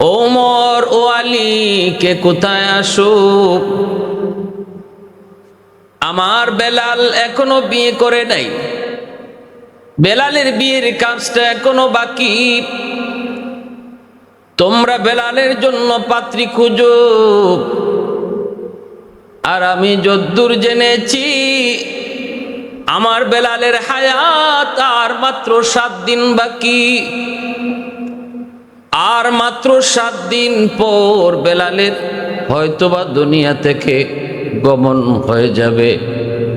ওমর ও আলী কে কোথায় আসুক, আমার বেলাল এখনো বিয়ে করে নাই, বেলালের বিয়ের কাজটা এখনো বাকি। তোমরা বেলালের জন্য পাত্রী খুঁজো। আর আমি যদ্দূর জেনেছি আমার বেলালের হায়াত আর মাত্র 7 দিন বাকি। আর মাত্র 7 দিন পর বেলালের হয়তোবা দুনিয়া থেকে গমন হয়ে যাবে।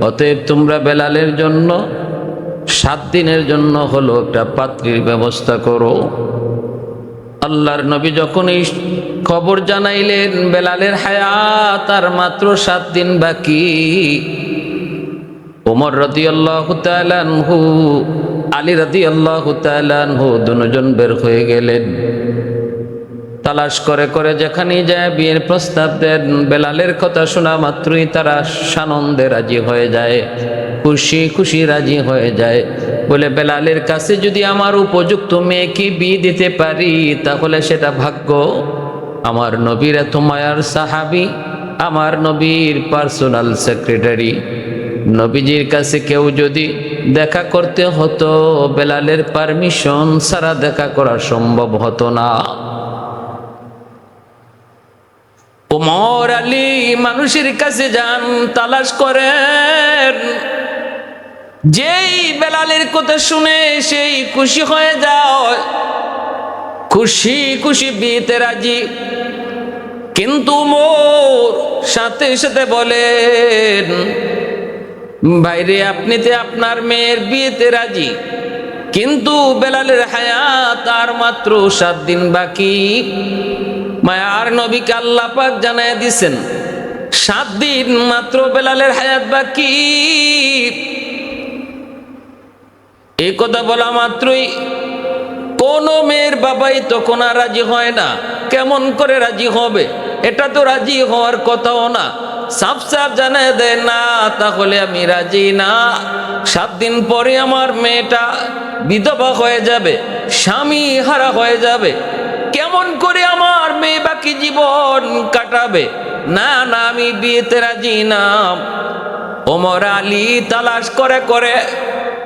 অতএব তোমরা বেলালের জন্য 7 দিনের জন্য হলো একটা পাত্রীর ব্যবস্থা করো। আল্লাহর নবী যখন এই খবর জানাইলেন বেলালের হায়াত আর মাত্র 7 দিন বাকি, ওমর রাদিয়াল্লাহু তাআলা আনহু, আলী রাদিয়াল্লাহু তাআলা আনহু দুজন বের হয়ে গেলেন। তালাশ করে করে যেখানে যায় বিয়ের প্রস্তাব দেন। বেলালের কথা শোনা মাত্রই তারা সানন্দে রাজি হয়ে যায়, খুশি খুশি রাজি হয়ে যায়। বলে বেলালের কাছে যদি আমার উপযুক্ত মেয়েকে বিয়ে দিতে পারি তাহলে সেটা ভাগ্য। আমার নবীর এত মায়ার সাহাবী, আমার নবীর পার্সোনাল সেক্রেটারি, নবীজির কাছে কেউ যদি দেখা করতে হতো বেলালের পারমিশন ছাড়া দেখা করা সম্ভব হতো না। ওমর আলী মানুষের কাছে যান, তালাশ করেন। যেই বেলালের কথা শুনে সেই খুশি হয়ে যায়, খুশি খুশি বিয়েতে রাজি। কিন্তু ওমর সাথে সাথে বলেন, ভাইরে আপনিতে আপনার মেয়ের বিয়েতে রাজি, কিন্তু বেলালের হায়াত আর মাত্র 7 দিন বাকি। মায়ার নবীকে আল্লাহ পাক জানায় দিছেন 7 দিন মাত্র বেলালের হায়াত বাকি। এই কথা বলা মাত্রই কোন মেয়ের বাবাই তখন আর রাজি হয় না। কেমন করে রাজি হবে? এটা তো রাজি হওয়ার কথাও না। সাফ সাফ জানায় দেয়, না তাহলে আমি রাজি না। 7 দিন পরে আমার মেয়েটা বিধবা হয়ে যাবে, স্বামী হারা হয়ে যাবে। কেমন করে আমার মেয়ে বাকি জীবন কাটাবে? না না, আমি বিয়েতে রাজি না। ওমর আলী তালাশ করে করে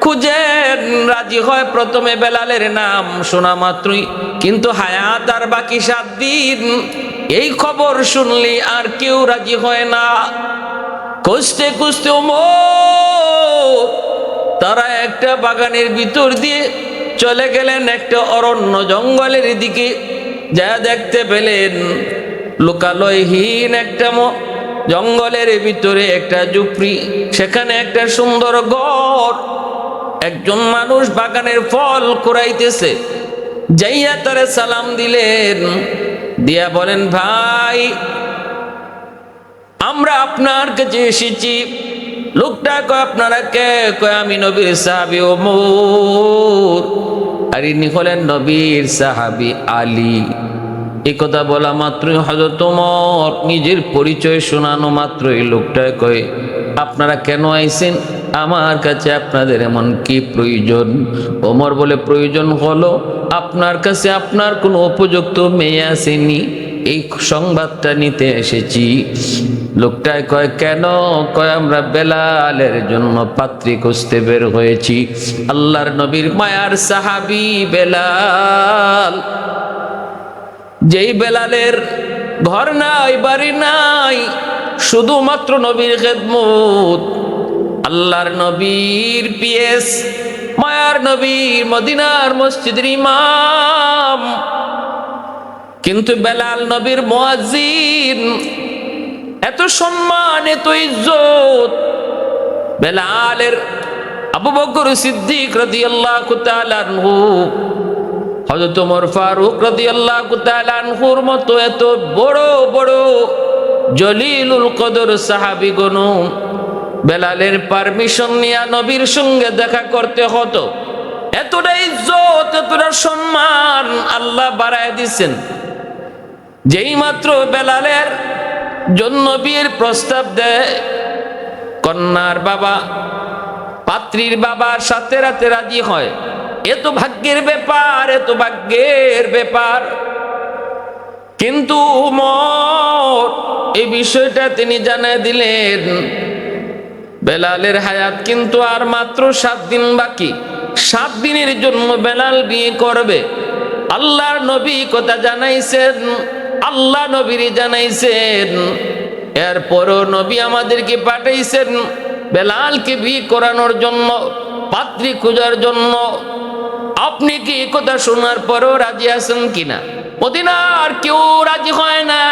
খুঁজেন, রাজি হয় প্রথমে বেলালের নাম শোনা মাত্রই, কিন্তু হায়াত আর বাকি 7 দিন। এই খবর শুনলি আর কেউ রাজি হয় না। খুঁজতে খুঁজতে ওমর তারা একটা বাগানের ভিতর দিয়ে চলে গেলেন একটা অরণ্য জঙ্গলের দিকে। যা দেখতে পেলেন লোকালয়হীন একটা জঙ্গলের ভিতরে একটা ঝুপড়ি, সেখানে একটা সুন্দর ঘর। একজন মানুষ বাগানের ফল কুড়াইতেছে। যাইয়া তারে সালাম দিলেন, দিয়া বলেন, ভাই আমরা আপনার কাছে এসেছি। লোকটা কয়, আপনারা কে? কয়, আমি নবীর সাহাবী ওমর। আর ইনি হলেন নবীর সাহাবী আলী। এই কথা বলা মাত্রই হযরত ওমর নিজের পরিচয় শোনানো মাত্রই লোকটা কয়, আপনারা কেন আইছেন আমার কাছে? আপনাদের এমন কি প্রয়োজন? ওমর বলে, প্রয়োজন হলো আপনার কাছে আপনার কোনো উপযুক্ত মেয়ে আসেনি, এই সংবাদটা নিতে এসেছি। লোকটায় কয়, কেন? কয়, আমরা বেলালের জন্য পাত্রী খুঁজতে বের হয়েছি। আল্লাহর নবীর মায়ার সাহাবী বেলাল, যেই বেলালের ঘর নাই, বাড়ি নাই, শুধুমাত্র নবীর খেদমত। আল্লাহর নবীর পিএস, মায়ার নবীর মদিনার মসজিদের ইমাম, কিন্তু বেলাল নবীর মুয়াজ্জিন। এত সম্মান, এত ইজ্জত বেলালের। আবু বকর সিদ্দিক রাদিয়াল্লাহু তাআলা আনহু, হযরত ওমর ফারুক রাদিয়াল্লাহু তাআলা আনহুর মতো এত বড় বড় জলিলুল কদর সাহাবীগণ বেলালের পারমিশন নিয়ে নবীর সঙ্গে দেখা করতে হতো। এতটা ইজ্জত, এতটা সম্মান আল্লাহ বাড়ায় দিচ্ছেন। যেই মাত্র বেলালের জন্য বিয়ের প্রস্তাব দেয়, কন্যার বাবা পাত্রীর বাবার সাথে রাতে রাজি হয়। এত ভাগ্যের ব্যাপার, এত ভাগ্যের ব্যাপার। কিন্তু উমর এই বিষয়টা তিনি জানায় দিলেন, বেলালের হায়াত কিন্তু আর মাত্র 7 দিন বাকি। 7 দিনের জন্য বেলাল বিয়ে করবে। আল্লাহর নবী কথা জানাইছেন, আল্লাহ নবীরই জানাইছেন। এরপরও নবী আমাদেরকে পাঠাইছেন বেলালকে বিয়ে করানোর জন্য, পাত্রী খোঁজার জন্য। আপনি কি এই কথা শোনার পরও রাজি আছেন কিনা? মদিনার কেউ রাজি হয় না,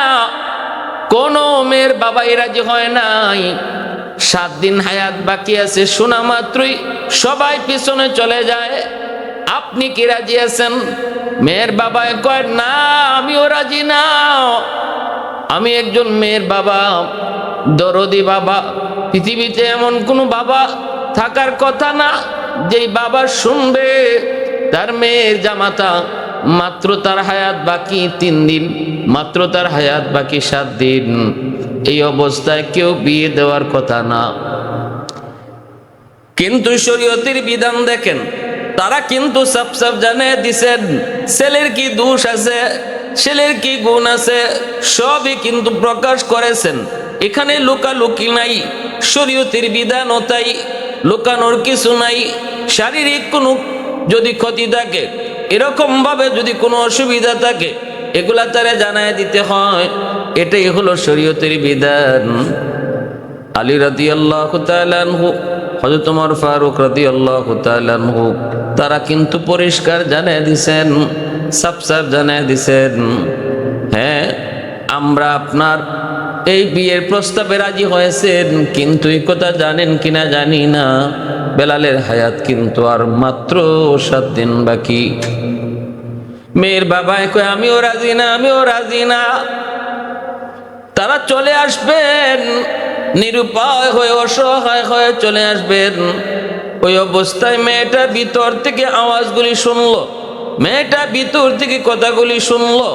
কোন মেয়ের বাবাই রাজি হয় নাই। 7 দিন হায়াত বাকি আছে শোনা মাত্রই সবাই পিছনে চলে যায়। আপনি কি রাজি আছেন? মেয়ের বাবা কয় না, আমিও রাজি না। আমি একজন মেয়ের বাবা, দরদি বাবা। পৃথিবীতে এমন কোনো বাবা থাকার কথা না যেই বাবা শুনবে তার মেয়ের জামাতা মাত্র তার হায়াত বাকি 3 দিন, মাত্র তার হায়াত বাকি 7 দিন, এই অবস্থায় কেউ বিয়ে দেওয়ার কথা না। কিন্তু শরীয়তের বিধান দেখেন, তারা কিন্তু সাফ সাফ জানিয়ে দিছেন ছেলের কি দোষ আছে, ছেলের কি গুণ আছে, সবই কিন্তু প্রকাশ করেছেন। এখানে লুকালুকি নাই, শরীয়তের বিধানও তাই, লুকানোর কিছু নাই। শারীরিক কোনো যদি ক্ষতি থাকে, এরকম ভাবে যদি কোনো অসুবিধা থাকে, এগুলা তারা জানায় দিতে হয়। এটাই হলো শরীয়তের বিধান। আলী রাদিয়াল্লাহু তাআলা আনহু, হযরত ওমর ফারুক রাদিয়াল্লাহু তাআলা আনহু, তারা কিন্তু পরিষ্কার জানিয়ে দিয়েছেন, সাফ সাফ জানিয়ে দিয়েছেন, হ্যাঁ আমরা আপনার এই বিয়ের প্রস্তাবে রাজি হয়েছেন, কিন্তু এই কথা জানেন কিনা জানি না, বেলালের হায়াত কিন্তু আর মাত্র 7 দিন বাকি। মেয়ের বাবা কয় আমিও রাজি না, আমিও রাজি না। তারা চলে আসবেন, নিরুপায় হয়ে অসহায় হয়ে চলে আসবেন। ওই অবস্থায় মেয়েটা ভিতর থেকে আওয়াজগুলি শুনলো, মেয়েটা ভিতর থেকে কথাগুলি শুনলো।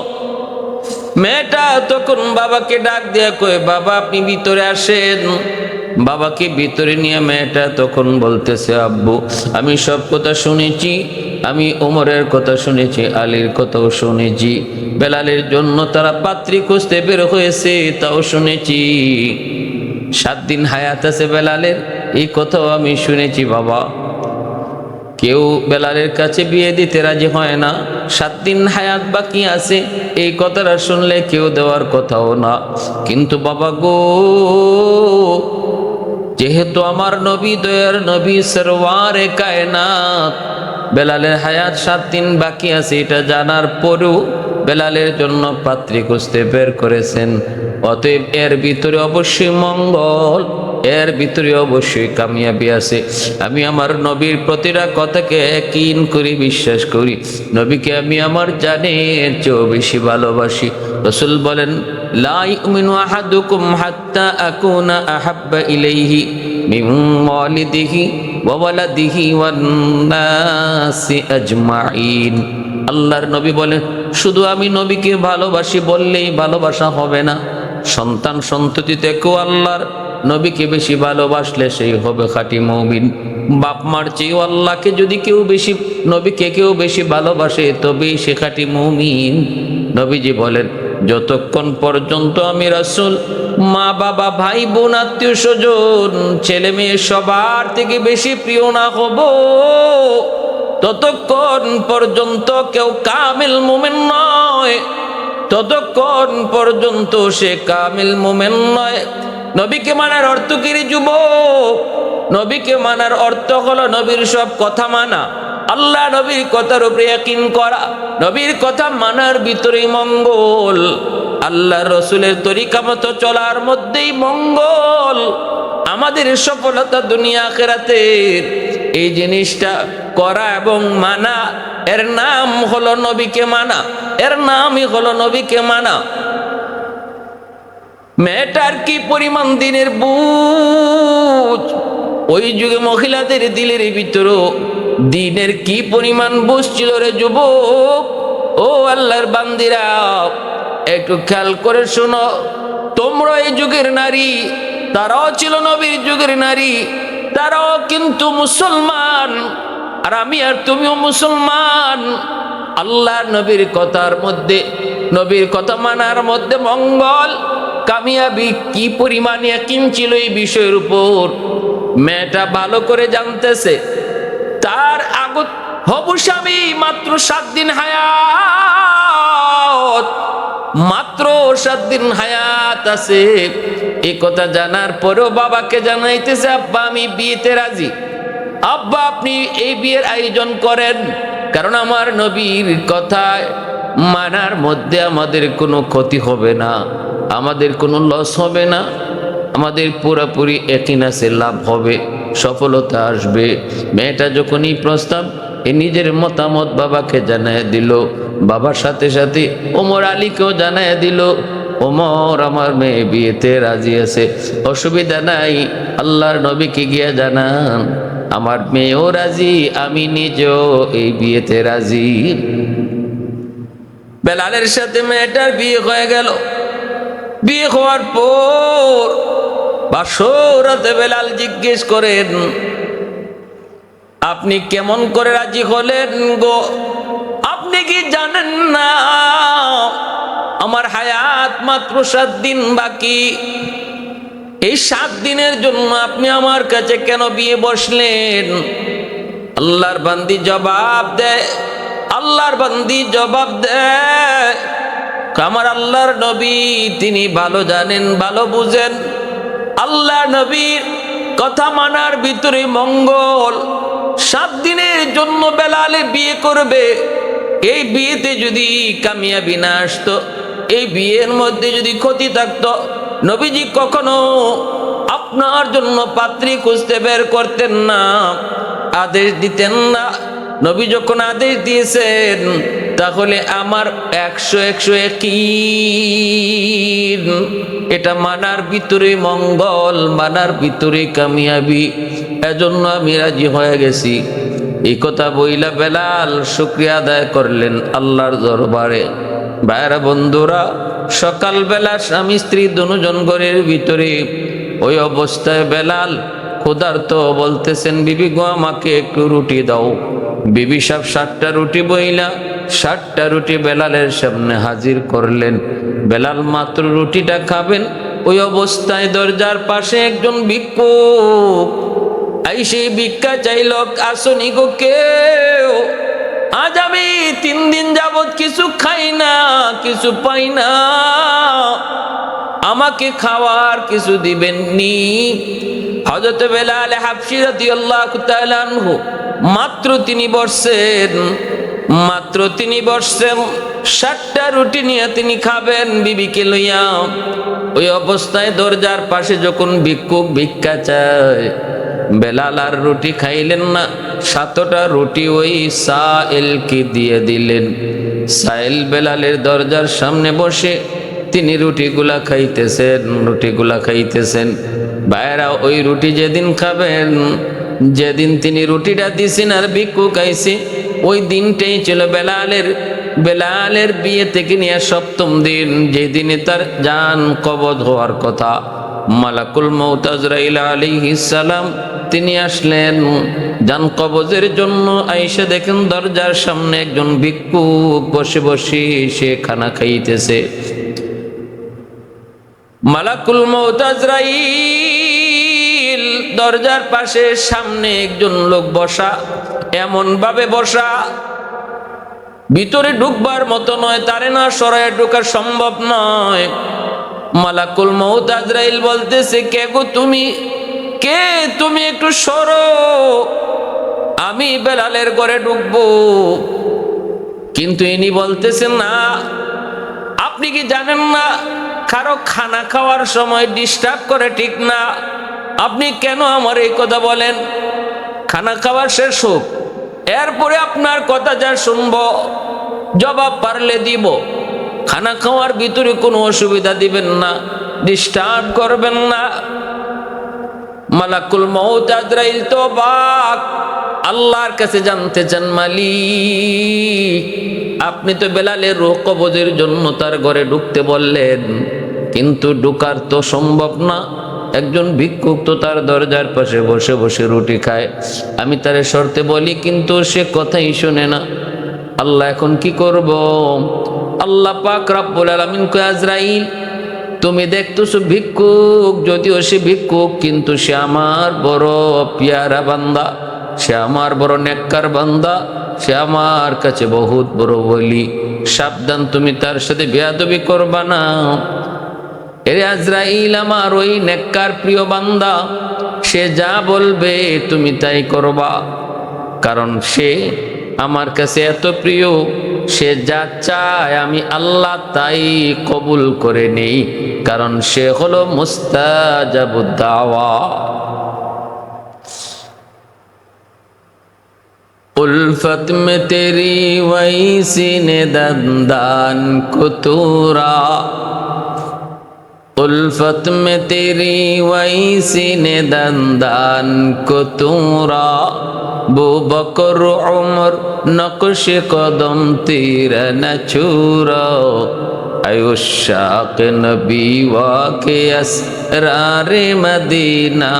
মেয়েটা তখন বাবাকে ডাক দিয়ে কয় বাবা আপনি ভিতরে আসেন। বাবাকে ভিতরে নিয়ে মেয়েটা তখন বলতেছে আব্বু আমি সব কথা শুনেছি, আমি ওমরের কথা শুনেছি, আলীর কথাও শুনেছি, বেলালের জন্য তারা পাত্রী খুঁজতে বের হয়েছে তাও শুনেছি, 7 দিন হায়াত আছে বেলালের এই কথাও আমি শুনেছি বাবা। কেউ বেলালের কাছে বিয়ে দিতে রাজি হয় না, 7 দিন হায়াত বাকি আছে এই কথাটা শুনলে কেউ দেওয়ার কথাও না। কিন্তু বাবা গো, যেহেতু আমার নবী দয়ার নবী সরওয়ারে কায়নাত বেলালের হায়াত 7 দিন বাকি আছে এটা জানার পরেও বেলালের জন্য পাত্রী খুঁজতে বের করেছেন, অতএব এর ভিতরে অবশ্যই মঙ্গল, এর ভিতরে অবশ্যই কামিয়াবি আছে। আমি আমার নবীর প্রতিটা কথাকে ইয়াকিন করি, বিশ্বাস করি। নবীকে আমি আমার জানের চেয়েও বেশি ভালোবাসি। রাসূল বলেন লা ইউমিনু আহাদুকুম হাত্তা আকুনা আহাব্বা ইলাইহি মিন ওয়ালিদিহি ওয়া ওয়ালাদিহি ওয়ান নাসি আজমাইন। আল্লাহর নবী বলেন শুধু আমি নবীকে ভালোবাসি বললেই ভালোবাসা হবে না, সন্তান সন্ততি থেকেও আল্লাহর নবীকে বেশি ভালোবাসলে সেই হবে খাঁটি মুমিন। বাপ মার চেয়েও আল্লাহকে যদি কেউ বেশি, নবীকে কেউ বেশি ভালোবাসে তবেই সে খাঁটি মুমিন। নবীজি বলেন যতক্ষণ পর্যন্ত আমি রাসূল মা বাবা ভাই বোন আত্মীয় স্বজন ছেলে মেয়ে সবার থেকে বেশি প্রিয় না হব, ততক্ষণ পর্যন্ত কেউ কামিল মুমিন নয়, ততক্ষণ পর্যন্ত সে কামিল মুমিন নয়। নবীকে মানার অর্থ কি রে যুবক? নবীকে মানার অর্থ হলো নবীর সব কথা মানা, আল্লাহ নবীর কথার উপরে ইয়াকিন করা, নবীর কথা মানার ভিতরেই মঙ্গল, আল্লাহ রসুলের তরিকা মতো চলার মধ্যেই মঙ্গল, আমাদের সফলতা দুনিয়া আখিরাতে। এই জিনিসটা করা এবং মানা, এর নাম হলো নবীকে মানা, এর নামই হলো নবীকে মানা। মেয়েটার কি পরিমাণ দিনের বুঝ, ওই যুগে মহিলাদের দিলের ভিতরে দিনের কি পরিমাণ বুঝ ছিল রে যুবক। ও আল্লাহর বান্দিরা একটু খেয়াল করে শোনো, তোমরা এই যুগের নারী, তারাও ছিল নবীর যুগের নারী, তারাও কিন্তু মুসলমান, আর আমি আর তুমিও মুসলমান। আল্লাহর নবীর কথার মধ্যে নবীর কথা মানার মধ্যে মঙ্গল কামিয়াবি কি পরিমাণ ইয়াকিন ছিল এই বিষয়ের উপর মেয়েটা ভালো করে জানতেছে। তার আগত হবু স্বামী মাত্র 7 দিন হায়াত, মাত্র 7 দিন হায়াত আছে। এই কথা জানার পরেও বাবাকে জানাইতেছে, আব্বা আমি বিয়েতে রাজি, আব্বা আপনি এই বিয়ের আয়োজন করেন, কারণ আমার নবীর কথা মানার মধ্যে আমাদের কোনো ক্ষতি হবে না, আমাদের কোনো লস হবে না, আমাদের পুরোপুরি ইয়াকিন আছে লাভ হবে, সফলতা আসবে। মেয়েটা যখনই প্রস্তাব নিজের মতামত বাবাকে জানায় দিল, বাবার সাথে সাথে ওমর আলীকেও জানায় দিল, ওমর আমার মেয়ে বিয়েতে রাজি আছে, অসুবিধা নাই, আল্লাহর নবীকে গিয়ে জানান আমার মেয়েও রাজি, আমি নিজেও এই বিয়েতে রাজি। বেলালের সাথে মেয়েটার বিয়ে হয়ে গেল। বিয়ে হওয়ার পর বাসরাতে বেলাল জিজ্ঞেস করেন, আপনি কেমন করে রাজি হলেন গো? আপনি কি জানেন না আমার হায়াত মাত্র 7 দিন বাকি? এই 7 দিনের জন্য আপনি আমার কাছে কেন বিয়ে বসলেন? আল্লাহর বান্দি জবাব দেয়, আল্লাহর বান্দি জবাব দেয়, আমার আল্লাহর নবী তিনি ভালো জানেন, ভালো বুঝেন, আল্লাহ নবীর কথা মানার ভিতরে মঙ্গল। 7 দিনের জন্য বেলালে বিয়ে করবে, এই বিয়েতে যদি কামিয়াবি না আসতো, এই বিয়ের মধ্যে যদি ক্ষতি থাকতো, নবীজি কখনো আপনার জন্য পাত্রী খুঁজতে বের করতেন না, আদেশ দিতেন না। নবী যখন আদেশ দিয়েছেন তাহলে আমার 100 ইয়াকিন, এটা মানার ভিতরে মঙ্গল, মানার ভিতরে কামিয়াবি, এজন্য আমি রাজি হয়ে গেছি। এই কথা বইলা বেলাল শুকরিয়া আদায় করলেন আল্লাহর দরবারে। ভাইরা বন্ধুরা, সকালবেলা স্বামী স্ত্রী দুজন ঘরের ভিতরে, ওই অবস্থায় বেলাল ক্ষুধার্ত, বলতেছেন বিবি গো আমাকে একটু রুটি দাও। বিবি সাহেব 7টা রুটি বইলা 7টা রুটি বেলালের সামনে হাজির করলেন। বেলাল মাত্র রুটিটা খাবেন, ওই অবস্থায় দরজার পাশে একজন ভিক্ষুক আইসে ভিক্ষা চাইল, আসনি গো কেউ? আজ আমি 3 দিন যাবত কিছু খাই না, কিছু পাই না, আমাকে খাওয়ার কিছু দিবেননি? হযরত বেলাল হাবশী রাদিয়াল্লাহু তাআলা আনহু মাত্র তিনি বসছেন, মাত্র তিনি বসছেন, 7টা রুটি নিয়ে তিনি খাবেন বিবিকে লইয়া। ওই অবস্থায় দরজার পাশে যখন ভিক্ষুক ভিক্ষা চায়, বেলাল আর রুটি খাইলেন না, 7টা রুটি ওই সাইলকে দিয়ে দিলেন। সাইল বেলালের দরজার সামনে বসে তিনি রুটিগুলা খাইতেছেন, রুটিগুলা খাইতেছেন। ভাইরা ওই রুটি যেদিন খাবেন, যেদিন তিনি রুটিটা দিছেন আর ভিক্ষুক আইছে, ওই দিনটাই ছিল বেলালের বিয়ে থেকে নিয়ে 7ম দিন, যেদিনে তার জান কবজ হওয়ার কথা। মালাকুল মউত আজরাইল আলাইহিস সালাম তিনি আসলেন জান কবজের জন্য। আয়েশা দেখেন দরজার সামনে একজন ভিক্ষুক বসে বসে সে খানা খাইতেছে। মালাকুল মউত আজরাইল দরজার পাশে সামনে একজন লোক বসা, এমন ভাবে বসা ভিতরে ঢুকবার মতো নয়, তারে না সরায় ঢোকা সম্ভব নয়। মালাকুল মউত আজরাইল বলতেছে, কে গো তুমি? কে তুমি? একটু সরো, আমি বেলালের ঘরে ঢুকবো। কিন্তু ইনি বলতেছেন না, আপনি কি জানেন না কারো খানা খাওয়ার সময় ডিস্টার্ব করে ঠিক না? আপনি কেন আমার এই কথা বলেন? খানা খাওয়ার শেষ হোক, এরপরে আপনার কথা যা শুনবো জবাব পারলে দিব। খানা খাওয়ার ভিতরে কোনো অসুবিধা দিবেন না, ডিস্টার্ব করবেন না। মালাকুল মউত আজরাইল তো বাক, আল্লাহর কাছে জানতে চান, মালিক আপনি তো বেলালের রূহ কবজের জন্য তার ঘরে ঢুকতে বললেন, কিন্তু ঢুকার তো সম্ভব না। একজন ভিক্ষুক তো তার দরজার পাশে বসে বসে রুটি খায়, আমি তারে শর্তে বলি কিন্তু সে কথাই শোনে না। আল্লাহ এখন কি করব? আল্লাহ পাক রব্বুল আলামিন কয় আজরাইল তুমি দেখতেছো ভিক্ষুক, যদিও সে ভিক্ষুক কিন্তু সে আমার বড় পিয়ারা বান্দা, সে আমার বড় নেককার বান্দা, সে আমার কাছে বহুত বড় ওলি। সাবধান, তুমি তার সাথে বেয়াদবি করবা না। এরে আজরাইল, আমার ওই নেককার প্রিয় বান্দা, সে যা বলবে তুমি তাই করবা, কারণ সে আমার কাছে এত প্রিয়, সে যা চায় আমি আল্লাহ তাই কবুল করে নেই, কারণ সে হলো মুস্তাজাবুদ দাওয়া। उल्फत में तेरी वही सीने दंदान को तूरा, उल्फत में तेरी वही सीने दंदान को तूरा, बू बकर उमर नक्श कदम तेरा न छूरा, अयुशाक नबी वाके असरार मदीना,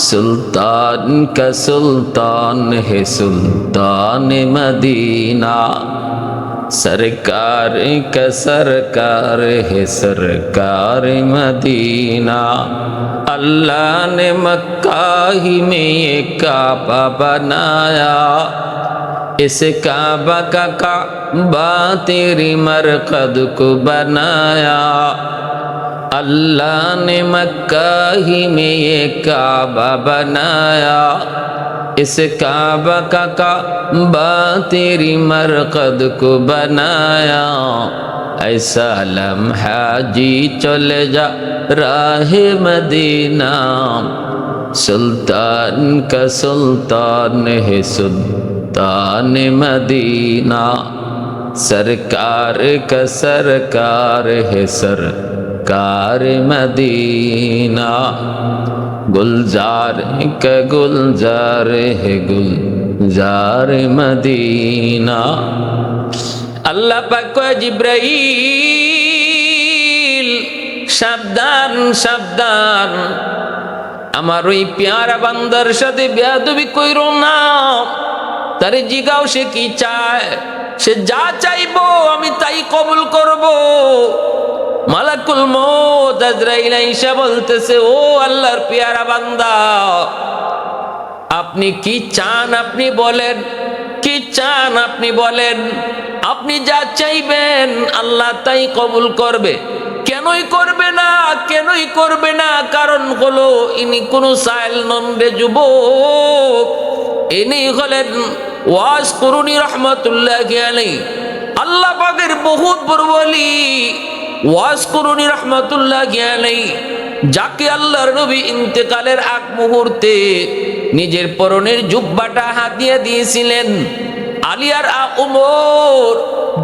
सुल्तान का सुल्तान है सुल्तान मदीना, सरकार का सरकार है सरकार मदीना, अल्लाह ने मक्का ही में ये काबा बनाया, इस काबा का काबा तेरी मरकद को बनाया, अल्लाह ने मक्का ही में ये काबा बनाया, इस काबा का काबा तेरी मरकद को बनाया, ऐसा लम्हा जी चले जा राह मदीना, सुल्तान का सुल्तान है सुल्तान मदीना, सरकार का सरकार है सरकार मदीना, गुलजार का गुलजार है गुलजार मदीना। अल्लाह पाक को जिब्राइल সাবধান সাবধান, আমার ওই পেয়ারা বান্দার সাথে বেয়াদবি কইরো না। তারে জিগাও সে কি চায়, সে যা চাইবো আমি তাই কবুল করব। মালাকুল মউত আজরাইল আইসা বলতেছে, ও আল্লাহর পেয়ারা বান্দা, আপনি কি চান আপনি বলেন, কি চান আপনি বলেন, আপনি যা চাইবেন আল্লাহ তাই কবুল করবে। কেনই করবে না, কেনই করবে না? কারণ হলো ইনি কোন সাইল নন রে যুবক, ইনি হলেন ওয়াজ করুনি রহমাতুল্লাহি আলাইহি, আল্লাহ পাকের বহুত বড় ওলি ওয়াজ করুনি রহমাতুল্লাহি আলাইহি, যাকে আল্লাহর নবী ইন্তেকালের আগ মুহূর্তে নিজের পরনের জুব্বাটা হাতিয়ে দিয়েছিলেন। আলী আর উমর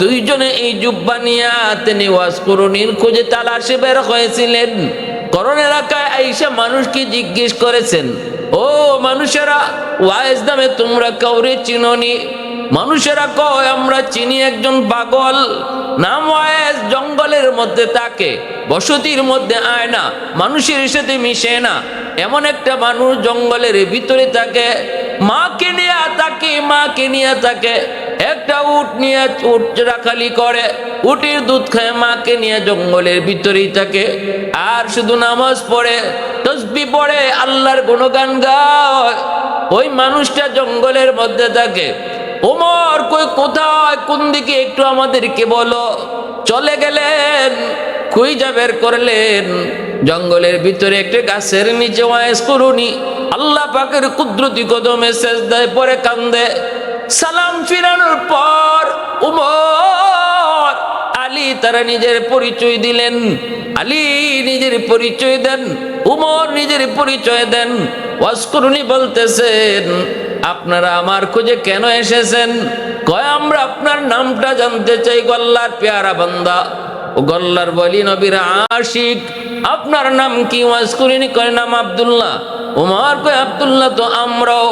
দুইজনে এই জুব্বা নিয়ে তিনি ওয়াজ করুনির খোঁজে তালাশে বের হয়েছিলেন। করোনা এলাকায় আইসা মানুষকে জিজ্ঞেস করেছেন, ও মানুষেরা, ওয়াইজ নামে তোমরা কাউরে চিনোনি? মানুষেরা কয়, আমরা চিনি একজন পাগল, নাম ওয়াইজ, জঙ্গলের মধ্যে থাকে, বসতির মধ্যে আয় না, মানুষের সাথে মিশে না, এমন একটা মানুষ জঙ্গলের ভিতরে থাকে, মাকে নিয়ে থাকে, মাকে নিয়ে থাকে, একটা উট নিয়ে উট রাখালি করে, উটের দুধ খায়, মাকে নিয়ে জঙ্গলের ভিতরেই থাকে, আর শুধু নামাজ পড়ে, তসবিহ পড়ে, আল্লাহর গুণগান গায়। ওই মানুষটা জঙ্গলের মধ্যে থাকে। ওমর কই, কোথায়, কোন দিকে, একটু আমাদেরকে বলো। চলে গেলেন, খুঁজা বের করলেন, জঙ্গলের ভিতরে একটা গাছের নিচে ওয়াইজ করুনি আল্লাহ পাকের কুদরতি কদমে সেজদায় পড়ে কান্দে। সালাম ফিরানোর পর উমর, আলী তারা নিজের পরিচয় দিলেন। আলী নিজের পরিচয় দেন, উমর নিজের পরিচয় দেন। ওয়াজ করুনি বলতেছেন, আপনারা আমার খোঁজে কেন এসেছেন? কয়, আমরা আপনার নামটা জানতে চাই, আল্লাহর পেয়ারা বান্দা, ও গল্লার বলি নবীর আশিক, আপনার নাম কি? ওয়াজ করিনি কয়, নাম আব্দুল্লাহ। উমর কয়, আব্দুল্লাহ তো আমরাও,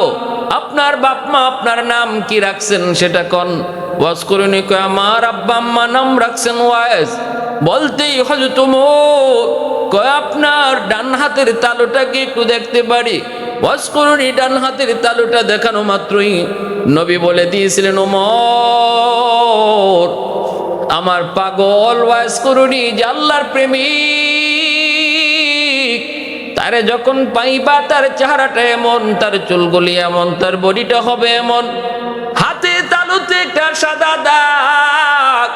আপনার বাপ মা আপনার নাম কি রাখছেন সেটা কোন? ওয়াজ করিনি কয়, আমার আব্বা আম্মা নাম রাখছেন ওয়াইজ। বলতেই হযরত উমর কয়, আপনার ডান হাতের তালুটা কি একটু দেখতে পারি? ওয়াজ করিনি ডান হাতের তালুটা দেখানো মাত্রই নবী বলে দিয়েছিলেন, ওমর আমার পাগল ওয়াজ করুনি যে আল্লাহর প্রেমিক, তারে যখন পাইবা তার চেহারাটা এমন, তার চুলগুলি এমন, তার বডিটা হবে এমন, হাতে তালুতে একটা সাদা দাগ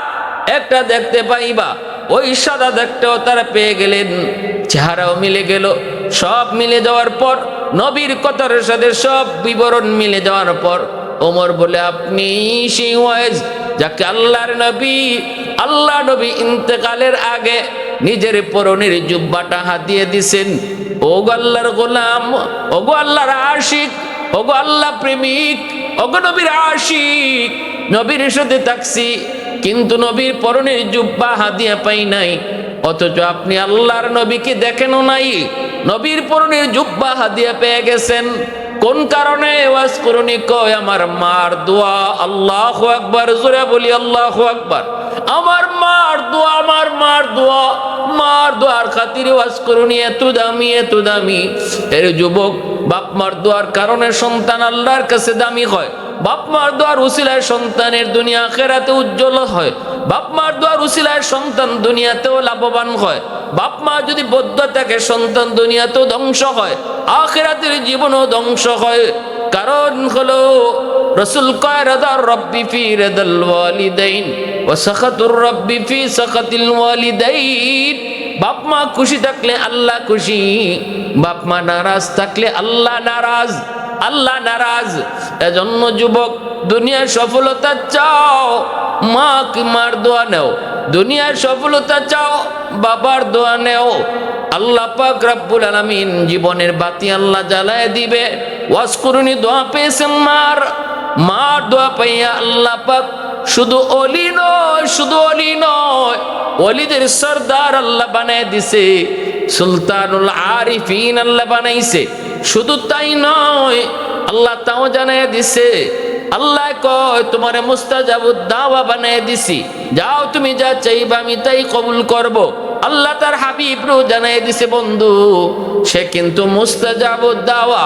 একটা দেখতে পাইবা। ওই সাদা দাগটাও তারা পেয়ে গেলেন, চেহারাও মিলে গেল। সব মিলে যাওয়ার পর, নবীর কথার সাথে সব বিবরণ মিলে যাওয়ার পর ওমর বলে, আপনি সেই ওয়াজ যাকে আল্লাহর নবী ইন্তেকালের আগে নিজের পরনের জুব্বাটা হাতিয়ে দিছেন। ওগো আল্লাহর গোলাম, ওগো আল্লাহর আশিক, ওগো আল্লাহ প্রেমিক, ওগো নবীর আশিক, নবীর সাথে থাকছি কিন্তু নবীর পরনের জুব্বা হাদিয়া পাই নাই, অথচ আপনি আল্লাহর নবীকে দেখেনও নাই, নবীর পরনের জুব্বা হাদিয়া পেয়ে গেছেন। কোন কারণে? ওয়াজ করুনি কয় আমার মার দোয়া। আল্লাহু আকবার, জোরে বলি আল্লাহু আকবার। আমার মার দোয়া, আমার মার দোয়া, মার দোয়ার খাতিরে ওয়াজ করুনি এত দামি, এত দামি। এর যুবক, বাপ মার দোয়ার কারণে সন্তান আল্লাহর কাছে দামি হয়। বাপ মার দোয়ার উসিলায় সন্তানের দুনিয়া আখিরাতে উজ্জ্বল হয়। বাপ মার দোয়ার উসিলায় সন্তান দুনিয়াতেও লাভবান হয়। বাপ মা যদি বদ্ধ থাকে সন্তান দুনিয়াতেও ধ্বংস হয়, আখিরাতের জীবনও ধ্বংস হয়। কারণ হলো রাসূল কয়, রাদার রব্বি ফি রাদাল ওয়ালিদাইন ওয়া সাখাতুর রব্বি ফি সাখাতিল ওয়ালিদাইন। বাপ মা খুশি থাকলে আল্লাহ খুশি, বাপ মা নারাজ থাকলে আল্লাহ নারাজ, আল্লাহ নারাজ। এজন্য যুবক, দুনিয়ার সফলতা চাও, মা কি মার দোয়া নেও। দুনিয়ার সফলতা চাও, বাবার দোয়া নেও। আল্লাহ পাক রব্বুল আলামিন জীবনের বাতি আল্লাহ জ্বালায় দিবে। ওয়াজ করুনি দোয়া পেয়েছেন মার দোয়া পাইয়া আল্লাহ পাক শুধু ওলি নয়, শুধু ওলি নয়, ওলিদের সরদার আল্লাহ বানায় দিছে, সুলতানুল আরিফিন আল্লাহ বানাইছে। শুধু তাই নয়, আল্লাহ তাও জানায় দিছে, আল্লাহ কয় তোমারে মুস্তাজাবুদ দাওয়া বানায় দিছি, যাও তুমি যা চাইবা আমি তাই কবুল করব। আল্লাহ তার হাবিবরও জানায় দিছে, বন্ধু সে কিন্তু মুস্তাজাবুদ দাওয়া,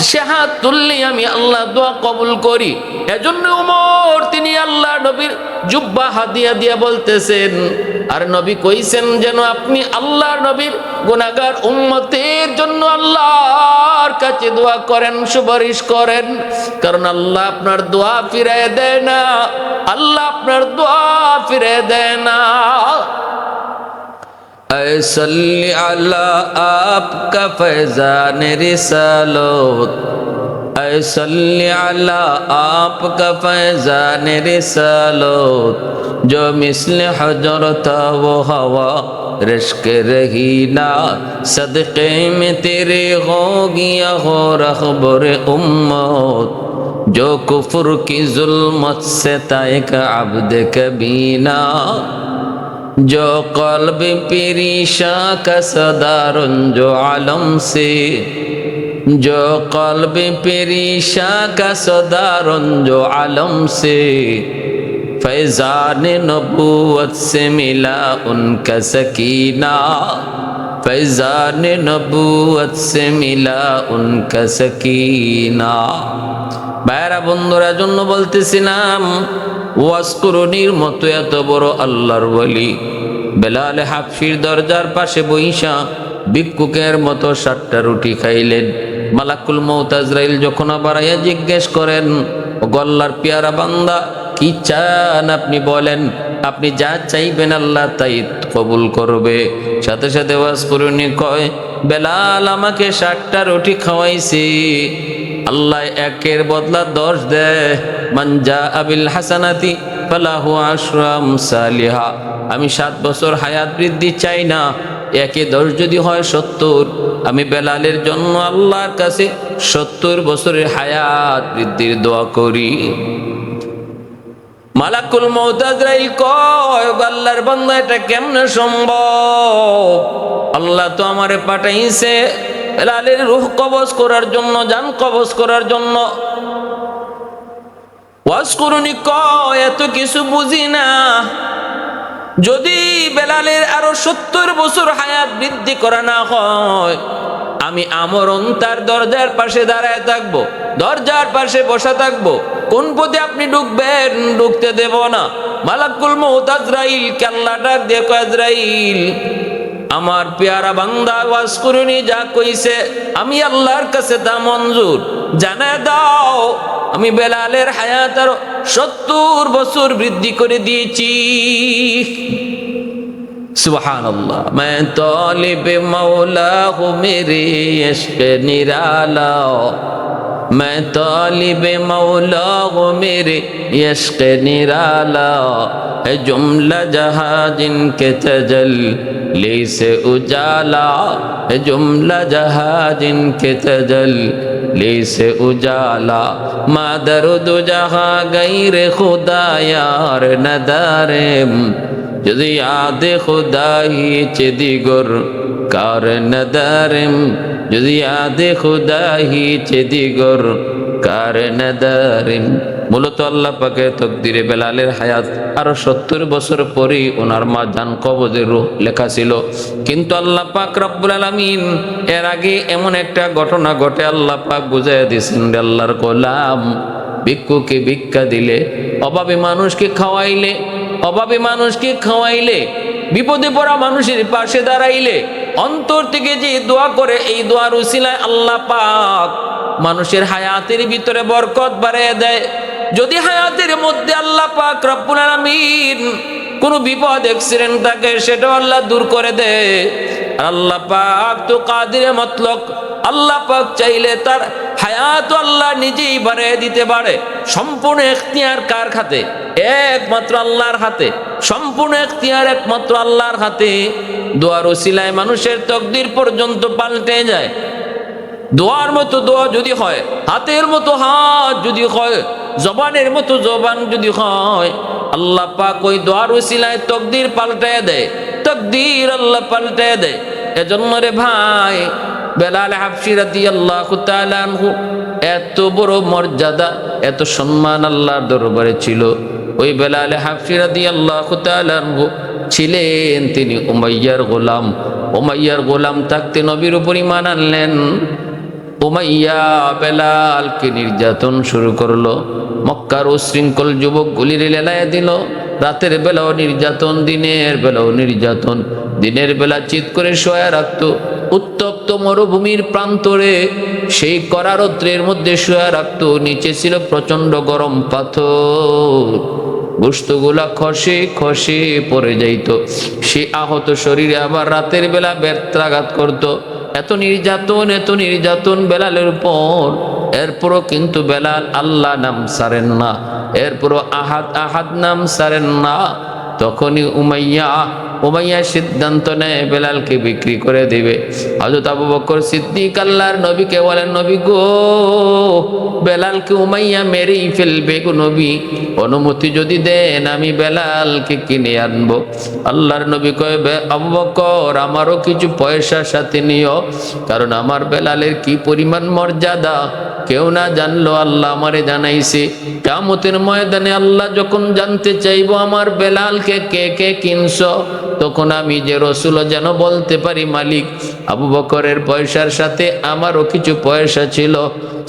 সে হাত তুললে আমি আল্লাহ দোয়া কবুল করি। এজন্য ওমর তিনি আল্লাহ নবীর জুব্বা হাদিয়া দিয়া বলতেছেন, আর নবী কইছেন যেন আপনি আল্লাহর নবীর গুনাহগার উম্মতের জন্য আল্লাহর কাছে দোয়া করেন, সুপারিশ করেন। কারণ আল্লাহ আপনার দোয়া ফিরায় দেয় না, আল্লাহ আপনার দোয়া ফিরায় দেয় না। ऐ सल्ली अला आपका फैज़ान रिसालत, ऐ सल्ली अला आपका फैज़ान रिसालत, जो मिसल हजरत वो हवा रिश्क रही ना, सदक़े में तेरे हो गया हो रहबर उम्मत, जो कुफ्र की जुल्मत से तायक अब्द कबीना, जो कल्ब परीशा का सदारन जो आलम से, जो कल्ब परीशा का सदारन जो आलम से, फैज़ान नबूवत से मिला उनका सकीना, फैज़ान नबूवत से मिला उनका सकीना। ভাইরা বন্ধুরা, জন্য বলতেছিলাম ওয়াজ করুনির মতো এত বড় আল্লাহর ওয়ালি বেলাল হাবশির দরজার পাশে বইসা ভিক্ষুকের মতো 7টা রুটি খাইলেন। মালাকুল মউত আজরাইল যখন বাড়াইয়া জিজ্ঞেস করেন, ও আল্লাহর পেয়ারা বান্দা কি চান আপনি বলেন, আপনি যা চাইবেন আল্লাহ তাই কবুল করবে। সাথে সাথে ওয়াজ করুনি কয়, বেলাল আমাকে 7টা রুটি খাওয়াইছে, আল্লাহ একের বদলা 10 দেয়। মানজা আবিল হাসানাতি ফালাহু আশরু আমসালিহা। আমি 7 বছর হায়াত বৃদ্ধি চাই না, একে 10 যদি হয় 70। আমি বেলালের জন্য আল্লাহর কাছে 70 বছরের হায়াত বৃদ্ধির দোয়া করি। মালাকুল মউত আজরাইল কয়, আল্লাহর বান্দা এটা কেমনে সম্ভব? আল্লাহ তো আমারে পাঠাইছে বেলালের রূহ কবজ করার জন্য, জান কবজ করার জন্য। ওয়াজ করুনি কয়, এত কিছু বুঝি না, যদি বেলালের আরো 70 বছর হায়াত বৃদ্ধি করা না হয়, আমি আমরণ তার দরজার পাশে দাঁড়ায় থাকবো, দরজার পাশে বসা থাকবো। কোন পথে আপনি ঢুকবেন, ঢুকতে দেব না। মালাকুল মউত আজরাইল কে আল্লাহ ডাক দিয়ে কয়, আজরাইল আমার পেয়ারা বান্দা ওয়াজ করুনি যা কইছে আমি আল্লাহর কাছে তা মঞ্জুর, জানায় দাও আমি বেলালের হায়াত আরো 70 বছর বৃদ্ধি করে দিয়েছি। সুবহানাল্লাহ। मैं तालिब मौला हूँ मेरे इश्क निराला, मैं तालिब मौला हूँ मेरे इश्क निराला, है जुमला जहाँ जिनके तजल्ली से उजाला, है जुमला जहाँ जिनके तजल्ली से उजाला, मादरुद जहाँ गैर खुदा यार नदारेम, যদি আদে খুদাহি চেদিগর কার নদারেম, যদি আদে খুদাহি চেদিগর কার নদারেম। মূলত আল্লাহ পাকের তকদিরে বেলালের হায়াত আরো 70 বছর পরেই ওনার মা জান কবজের রূহ লেখা ছিল। কিন্তু আল্লাহ পাক রব্বুল আলামিন এর আগে এমন একটা ঘটনা ঘটে আল্লাহ পাক বুঝাইয়া দিয়েছেন, আল্লাহর গোলাম ভিক্ষুকে ভিক্ষা দিলে, অভাবী মানুষকে খাওয়াইলে, অভাবী মানুষকে খাওয়াইলে, বিপদে পড়া মানুষের পাশে দাঁড়াইলে, অন্তর থেকে যে দোয়া করে এই দোয়ার উসিলায় আল্লাহ পাক মানুষের হায়াতের ভিতরে বরকত বাড়িয়ে দেয়। যদি হায়াতের মধ্যে আল্লাহ পাক রব্বুল আলামিন কোনো বিপদ অ্যাক্সিডেন্ট থাকে সেটাও আল্লাহ দূর করে দেয়। আল্লাহ পাক তো কাদিরে মতলক, আল্লাহ পাক চাইলে তার হায়াত আল্লাহ নিজেই বাড়িয়ে দিতে পারে। সম্পূর্ণ এখতিয়ার কার হাতে? একমাত্র আল্লাহর হাতে। সম্পূর্ণ এখতিয়ার একমাত্র আল্লাহর হাতে। দোয়ার ওসিলায় মানুষের তকদির পর্যন্ত পাল্টে যায়। দোয়ার মতো দোয়া যদি হয়, হাতের মতো হাত যদি হয়, জবানের মতো জবান যদি হয়, আল্লাহ পাক ওই দোয়ার ওসিলায় তকদির পাল্টায় দেয়, তকদির আল্লাহ পাল্টায় দেয়। এজন্য রে ভাই, বেলাল হাবশী রাদিয়াল্লাহু তাআলা আনহু এত বড় মর্যাদা, এত সম্মান আল্লাহর দরবারে ছিল। ওই বেলাল হাবশী রাদিয়াল্লাহু তাআলা আনহু ছিলেন তিনি উমাইয়ার গোলাম। উমাইয়ার গোলাম থাকতে নবীর উপর ঈমান আনলেন। উমাইয়া বেলালকে নির্যাতন শুরু করলো। মক্কার উশৃঙ্খল যুবকগুলির লেলায় দিল। রাতের বেলাও নির্যাতন, দিনের বেলাও নির্যাতন। দিনের বেলা চিৎ করে শোয়া রাখতো। উত্তপ্ত মরুভূমির প্রান্তরে সেই কড়া রৌদ্রের মধ্যে শোয়া রাখতো। নিচে ছিল প্রচন্ড গরম পাথর, গোশতগুলা খসে খসে পড়ে যাইত। সে আহত শরীরে আবার রাতের বেলা ব্যর্থাঘাত করত। এত নির্যাতন, এত নির্যাতন বেলালের উপর। এরপরও কিন্তু বেলাল আল্লাহ নাম ছাড়েন না, এরপরও আহাদ আহাদ নাম ছাড়েন না। তখনই উমাইয়া সিদ্ধান্ত নেয় বেলালকে বিক্রি করে দিবে। হযরত আবু বকর সিদ্দিক আল্লাহর নবীকে বলেন, নবী গো, বেলালকে উমাইয়া মেরেই ফেলবে গো নবী, অনুমতি যদি দেন আমি বেলালকে কিনে আনবো। আল্লাহর নবী কয়, আবু বকর আমারও কিছু পয়সা সাথে নিও, কারণ আমার বেলালের কি পরিমাণ মর্যাদা কেউ না জানলো, আল্লাহ আমারে জানাইছে। কিয়ামতের ময়দানে আল্লাহ যখন জানতে চাইবো আমার বেলালকে কে কে কিনছ, তখন আমি যে রসুল যেন বলতে পারি, মালিক আবু বকরের পয়সার সাথে আমারও কিছু পয়সা ছিল।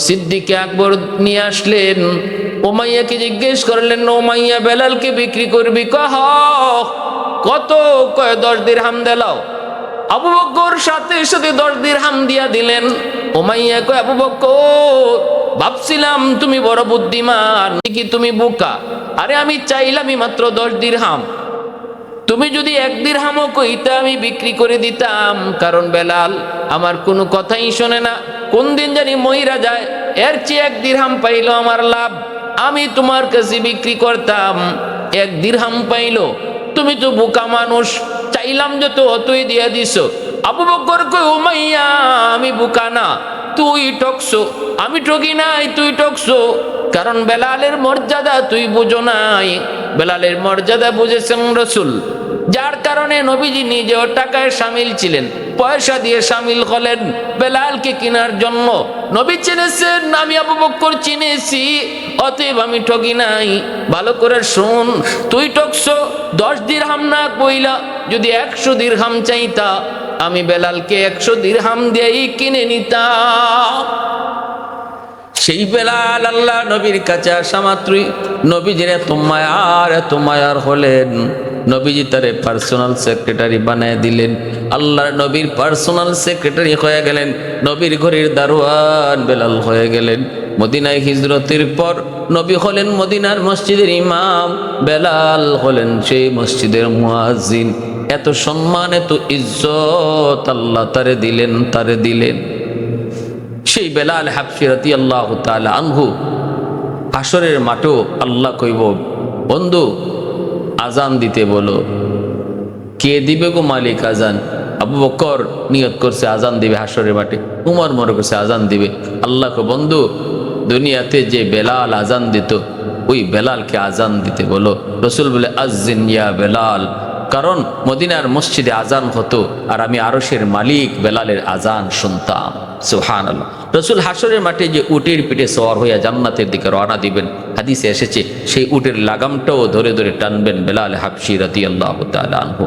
সিদ্দিকে আকবর নিয়ে আসলেন। উমাইয়াকে জিজ্ঞেস করলেন, উমাইয়া বেলালকে বিক্রি করবি? কত? কয় 10 দিরহাম দিলাও। আবু বকর সাথে সাথে 10 দিরহাম দিয়া দিলেন। উমাইয়া কয়, আবু বকর ভাবছিলাম তুমি বড় বুদ্ধিমান, কি তুমি বোকা? আরে আমি চাইলামই মাত্র 10 দিরহাম, তুমি যদি 1 দিরহামও কইতা আমি বিক্রি করে দিতাম। কারণ বেলাল আমার কোনো কথাই শোনে না, কোন দিন জানি মইরা যায়। এর চেয়ে 1 দিরহাম পাইলো আমার লাভ, আমি তোমার কাছে বিক্রি করতাম। 1 দিরহাম পাইলো, তুমি তো বোকা মানুষ, চাইলাম যত অতই দিয়া দিছ। আবু বকর কই, উমাইয়া আমি বোকা না, তুই ঠকছো। আমি ঠকি নাই, তুই ঠকছো। কারণ বেলালের মর্যাদা তুই বুঝো নাই। বেলালের মর্যাদা বুঝেছেন রাসূল, যার কারণে নবীজি নিজেও টাকায় শামিল ছিলেন, পয়সা দিয়ে শামিল হলেন বেলালকে কেনার জন্য। নবী চিনেছেন, আমি আবু বকর চিনেছি, অতএব আমি ঠকি নাই। ভালো করে শুন, তুই ঠকছো। 10 দিরহাম না কইলা, যদি 100 দিরহাম চাইতা আমি বেলালকে 100 দিরহাম দিয়েই কিনে নিতাম। সেই বেলাল আল্লাহ নবীর কাছে আসা মাত্রই নবীজির এত মায়ার হলেন, নবীজি তারে পার্সোনাল সেক্রেটারি বানায় দিলেন। আল্লাহর নবীর পার্সোনাল সেক্রেটারি হয়ে গেলেন, নবীর ঘরের দারোয়ান বেলাল হয়ে গেলেন। মদিনায় হিজরতের পর নবী হলেন মদিনার মসজিদের ইমাম, বেলাল হলেন সেই মসজিদের মুয়াজ্জিন। এত সম্মান, এত ইজ্জত আল্লাহ তারে দিলেন। সেই বেলাল হাবশী রাদিয়াল্লাহু তাআলা আনহু হাসরের মাঠেও আল্লাহ কইব, বন্ধু আজান দিতে বলো। কে দিবে গো মালিক আজান? আবু বকর নিয়ত করছে আজান দিবে হাসরের মাঠে, উমর মনে করছে আজান দিবে। আল্লাহ কো, বন্ধু দুনিয়াতে যে বেলাল আজান দিত ওই বেলালকে আজান দিতে বলো। রসুল বলে, আজ্জিন ইয়া বেলাল, কারণ মদিনার মসজিদে আজান হতো আর আমি আরশের মালিক বেলালের আজান শুনতাম। সুবহানাল্লাহ। রসুল হাসরের মাঠে যে উটের পিঠে সওয়ার হইয়া জান্নাতের দিকে রওনা দিবেন, হাদিসে এসেছে সেই উটের লাগামটাও ধরে ধরে টানবেন বেলাল হাবশী রাদিয়াল্লাহু তাআলা আনহু।